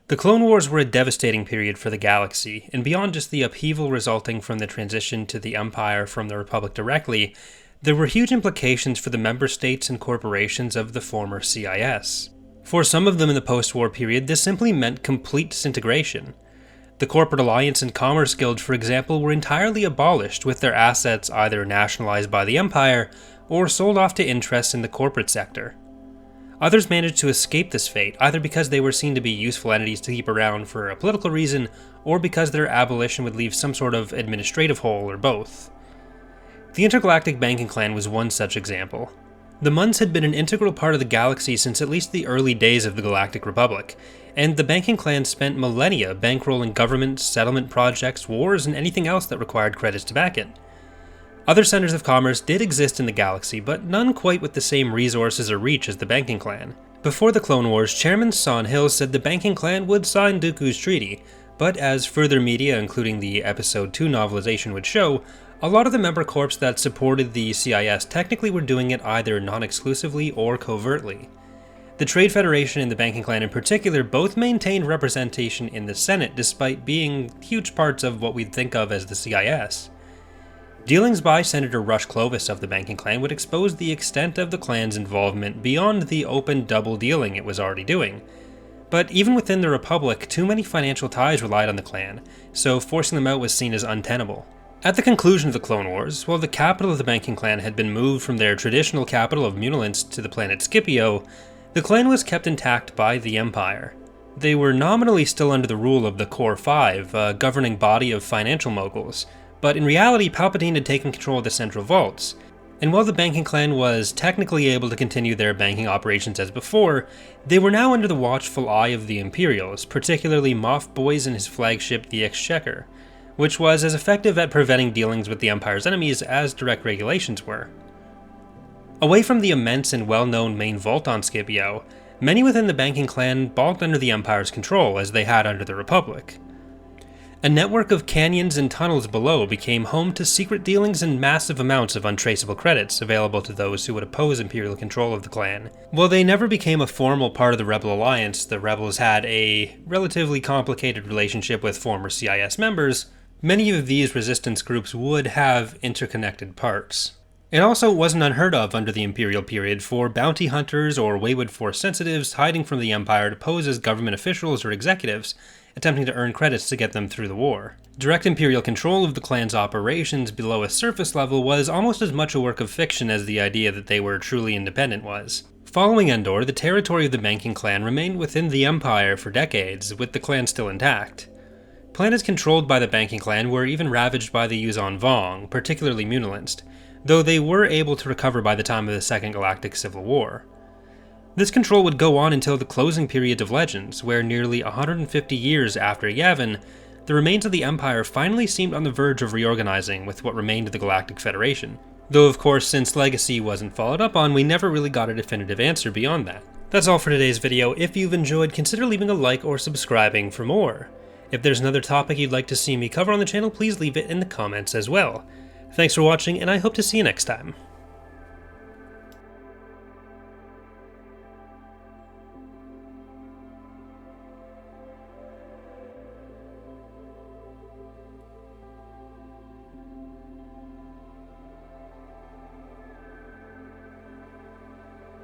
The Clone Wars were a devastating period for the galaxy, and beyond just the upheaval resulting from the transition to the Empire from the Republic directly, there were huge implications for the member states and corporations of the former CIS. For some of them in the post-war period, this simply meant complete disintegration. The Corporate Alliance and Commerce Guild, for example, were entirely abolished, with their assets either nationalized by the Empire or sold off to interests in the corporate sector. Others managed to escape this fate, either because they were seen to be useful entities to keep around for a political reason, or because their abolition would leave some sort of administrative hole, or both. The Intergalactic Banking Clan was one such example. The Muns had been an integral part of the galaxy since at least the early days of the Galactic Republic, and the Banking Clan spent millennia bankrolling governments, settlement projects, wars, and anything else that required credits to back it. Other centers of commerce did exist in the galaxy, but none quite with the same resources or reach as the Banking Clan. Before the Clone Wars, Chairman Son Hill said the Banking Clan would sign Dooku's treaty, but as further media, including the Episode 2 novelization, would show, a lot of the member corps that supported the CIS technically were doing it either non-exclusively or covertly. The Trade Federation and the Banking Clan in particular both maintained representation in the Senate despite being huge parts of what we'd think of as the CIS. Dealings by Senator Rush Clovis of the Banking Clan would expose the extent of the clan's involvement beyond the open double dealing it was already doing. But even within the Republic, too many financial ties relied on the clan, so forcing them out was seen as untenable. At the conclusion of the Clone Wars, while the capital of the Banking Clan had been moved from their traditional capital of Munilinst to the planet Scipio, the clan was kept intact by the Empire. They were nominally still under the rule of the Core Five, a governing body of financial moguls, but in reality Palpatine had taken control of the central vaults, and while the Banking Clan was technically able to continue their banking operations as before, they were now under the watchful eye of the Imperials, particularly Moff Boyce and his flagship the Exchequer, which was as effective at preventing dealings with the Empire's enemies as direct regulations were. Away from the immense and well-known main vault on Scipio, many within the Banking Clan balked under the Empire's control as they had under the Republic. A network of canyons and tunnels below became home to secret dealings and massive amounts of untraceable credits available to those who would oppose Imperial control of the clan. While they never became a formal part of the Rebel Alliance, the Rebels had a relatively complicated relationship with former CIS members. Many of these resistance groups would have interconnected parts. It also wasn't unheard of under the Imperial period for bounty hunters or wayward Force sensitives hiding from the Empire to pose as government officials or executives, attempting to earn credits to get them through the war. Direct Imperial control of the clan's operations below a surface level was almost as much a work of fiction as the idea that they were truly independent was. Following Endor, the territory of the Banking Clan remained within the Empire for decades, with the clan still intact. Planets controlled by the Banking Clan were even ravaged by the Yuuzhan Vong, particularly Munilinst, though they were able to recover by the time of the Second Galactic Civil War. This control would go on until the closing period of Legends, where nearly 150 years after Yavin, the remains of the Empire finally seemed on the verge of reorganizing with what remained of the Galactic Federation. Though of course, since Legacy wasn't followed up on, we never really got a definitive answer beyond that. That's all for today's video. If you've enjoyed, consider leaving a like or subscribing for more. If there's another topic you'd like to see me cover on the channel, please leave it in the comments as well. Thanks for watching, and I hope to see you next time.